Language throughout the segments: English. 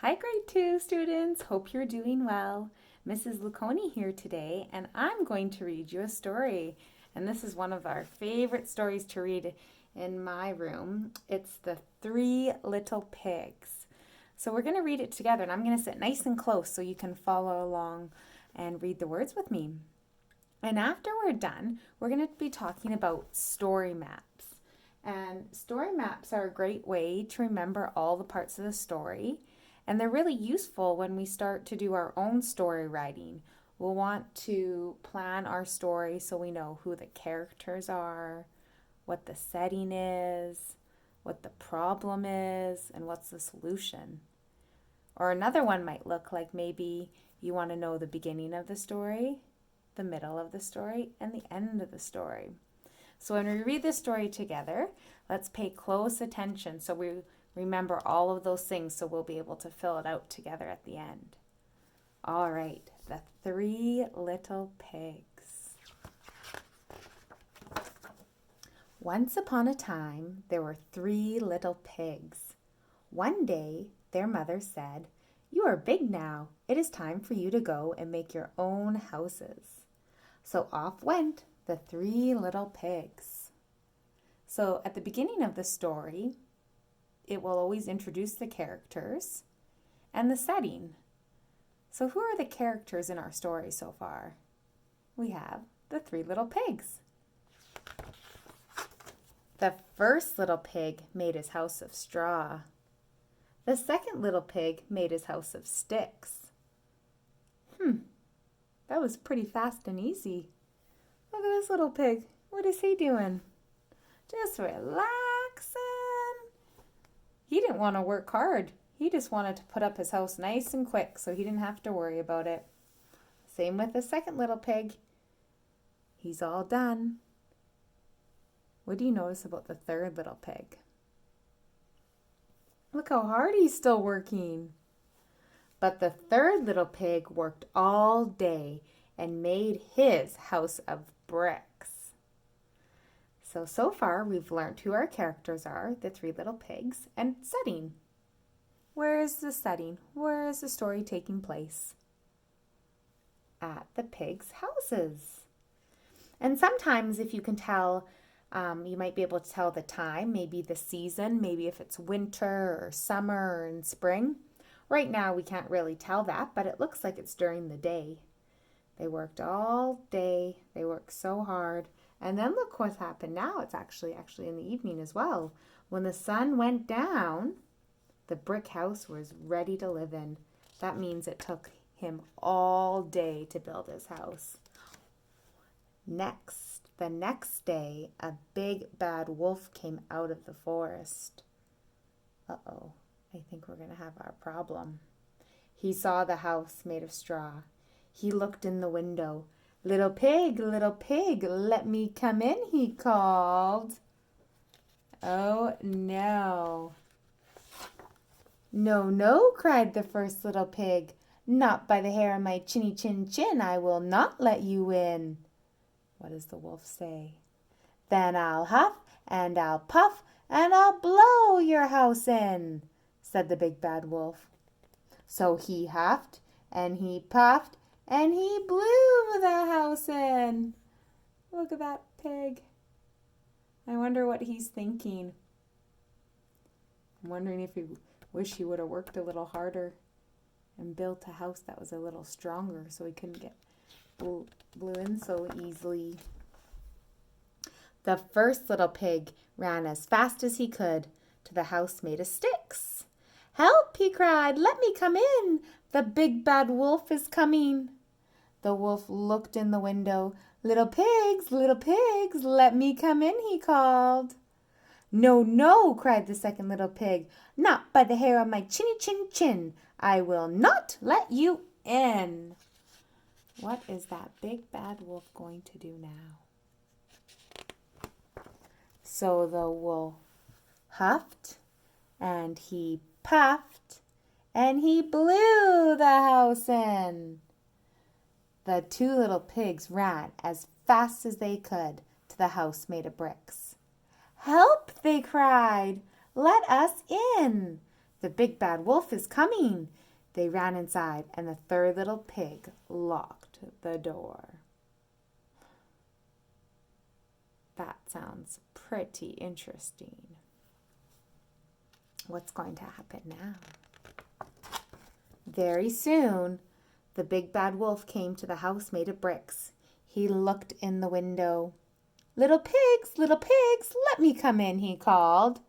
Hi, grade 2 students. Hope you're doing well. Mrs. Luconi here today, and I'm going to read you a story. And this is one of our favorite stories to read in my room. It's The Three Little Pigs. So we're going to read it together, and I'm going to sit nice and close so you can follow along and read the words with me. And after we're done, we're going to be talking about story maps. And story maps are a great way to remember all the parts of the story. And they're really useful when we start to do our own story writing. We'll want to plan our story so we know who the characters are, what the setting is, what the problem is, and what's the solution. Or another one might look like maybe you want to know the beginning of the story, the middle of the story, and the end of the story. So when we read this story together, let's pay close attention so we remember all of those things so we'll be able to fill it out together at the end. All right, The Three Little Pigs. Once upon a time, there were three little pigs. One day, their mother said, "You are big now. It is time for you to go and make your own houses." So off went the three little pigs. So at the beginning of the story, it will always introduce the characters and the setting. So who are the characters in our story so far? We have the three little pigs. The first little pig made his house of straw. The second little pig made his house of sticks. That was pretty fast and easy. Look at this little pig. What is he doing? Just relaxing. He didn't want to work hard. He just wanted to put up his house nice and quick so he didn't have to worry about it. Same with the second little pig. He's all done. What do you notice about the third little pig? Look how hard he's still working. But the third little pig worked all day and made his house of bricks. So far we've learned who our characters are, the three little pigs, and setting. Where is the setting? Where is the story taking place? At the pigs' houses. And sometimes if you can tell, you might be able to tell the time, maybe the season, maybe if it's winter or summer or in spring. Right now we can't really tell that, but it looks like it's during the day. They worked all day. They worked so hard. And then look what's happened now. It's actually in the evening as well. When the sun went down, the brick house was ready to live in. That means it took him all day to build his house. The next day, a big bad wolf came out of the forest. Uh-oh, I think we're going to have our problem. He saw the house made of straw. He looked in the window. Little pig, let me come in," he called. Oh, no. "No, no," cried the first little pig. "Not by the hair of my chinny chin chin. I will not let you in." What does the wolf say? "Then I'll huff and I'll puff and I'll blow your house in," said the big bad wolf. So he huffed and he puffed and he blew the house in. Look at that pig. I wonder what he's thinking. I'm wondering if he wished he would have worked a little harder and built a house that was a little stronger so he couldn't get blew in so easily. The first little pig ran as fast as he could to the house made of sticks. "Help!" he cried. "Let me come in. The big bad wolf is coming." The wolf looked in the window. Little pigs, let me come in," he called. "No, no," cried the second little pig. "Not by the hair on my chinny chin chin. I will not let you in." What is that big bad wolf going to do now? So the wolf huffed and he puffed and he blew the house in. The two little pigs ran as fast as they could to the house made of bricks. "Help!" they cried. "Let us in." The big bad wolf is coming. They ran inside, and the third little pig locked the door. That sounds pretty interesting. What's going to happen now? Very soon, the big bad wolf came to the house made of bricks. He looked in the window. Little pigs, let me come in, he called.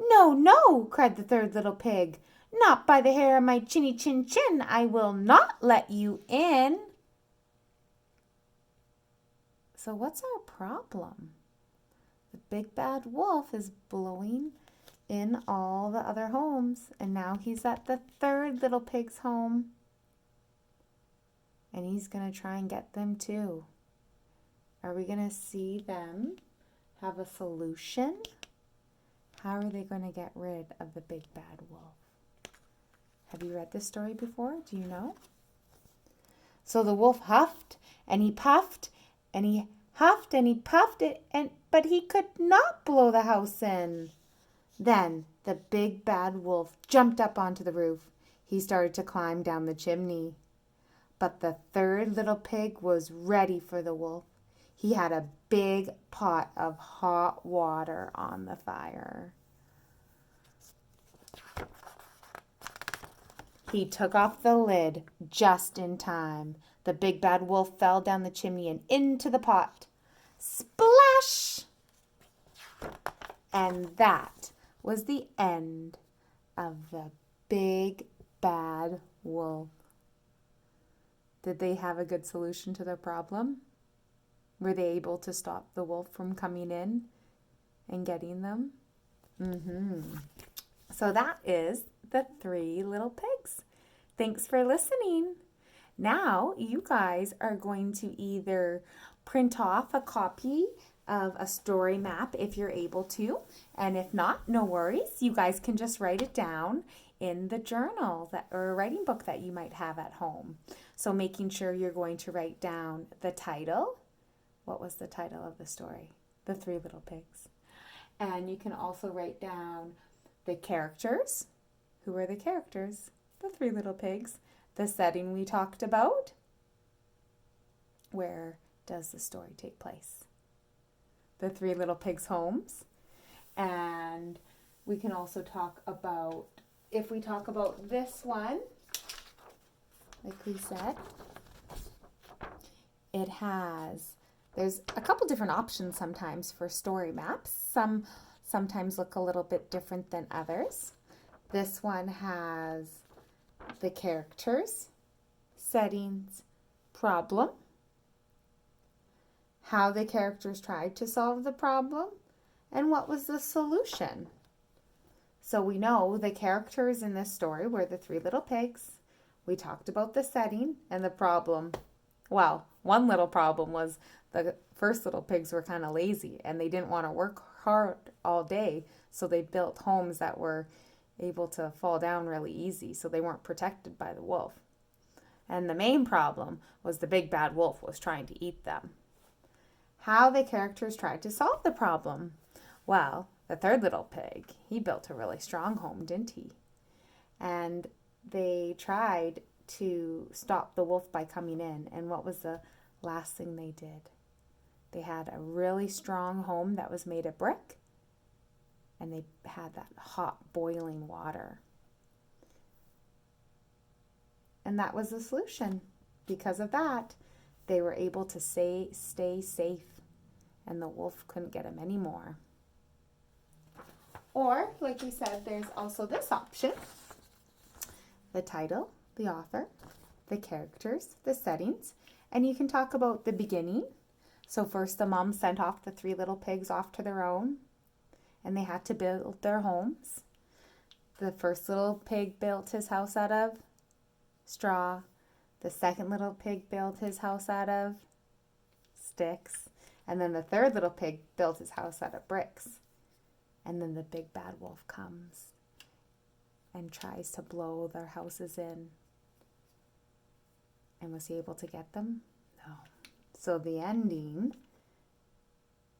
No, no, cried the third little pig. Not by the hair of my chinny chin chin. I will not let you in. So what's our problem? The big bad wolf is blowing in all the other homes, and now he's at the third little pig's home. And he's going to try and get them too. Are we going to see them have a solution? How are they going to get rid of the big bad wolf? Have you read this story before? Do you know? So the wolf huffed and he puffed and he huffed and he puffed it, but he could not blow the house in. Then the big bad wolf jumped up onto the roof. He started to climb down the chimney. But the third little pig was ready for the wolf. He had a big pot of hot water on the fire. He took off the lid just in time. The big bad wolf fell down the chimney and into the pot. Splash! And that was the end of the big bad wolf. Did they have a good solution to their problem? Were they able to stop the wolf from coming in and getting them? So that is the three little pigs. Thanks for listening. Now you guys are going to either print off a copy of a story map if you're able to, and if not, no worries. You guys can just write it down in the journal or a writing book that you might have at home. So making sure you're going to write down the title. What was the title of the story? The Three Little Pigs. And you can also write down the characters. Who are the characters? The Three Little Pigs. The setting we talked about. Where does the story take place? The Three Little Pigs' homes. And we can also talk about, if we talk about this one, like we said, there's a couple different options sometimes for story maps. Some sometimes look a little bit different than others. This one has the characters, settings, problem, how the characters tried to solve the problem, and what was the solution. So we know the characters in this story were the Three Little Pigs. We talked about the setting and the problem. Well, one little problem was the first little pigs were kind of lazy and they didn't want to work hard all day. So they built homes that were able to fall down really easy, so they weren't protected by the wolf. And the main problem was the big bad wolf was trying to eat them. How the characters tried to solve the problem. Well, the third little pig, he built a really strong home, didn't he? And they tried to stop the wolf by coming in. And what was the last thing they did? They had a really strong home that was made of brick. And they had that hot boiling water. And that was the solution. Because of that, they were able to stay safe. And the wolf couldn't get them anymore. Or, like we said, there's also this option. The title, the author, the characters, the settings. And you can talk about the beginning. So first the mom sent off the Three Little Pigs off to their own. And they had to build their homes. The first little pig built his house out of straw. The second little pig built his house out of sticks. And then the third little pig built his house out of bricks. And then the big bad wolf comes and tries to blow their houses in. And was he able to get them? No. So the ending,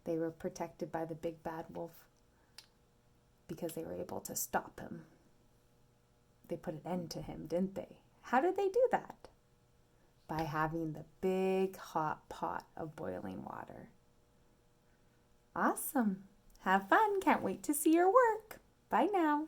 they were protected by the big bad wolf because they were able to stop him. they put an end to him, didn't they? How did they do that? By having the big hot pot of boiling water. Awesome. Have fun. Can't wait to see your work. Bye now.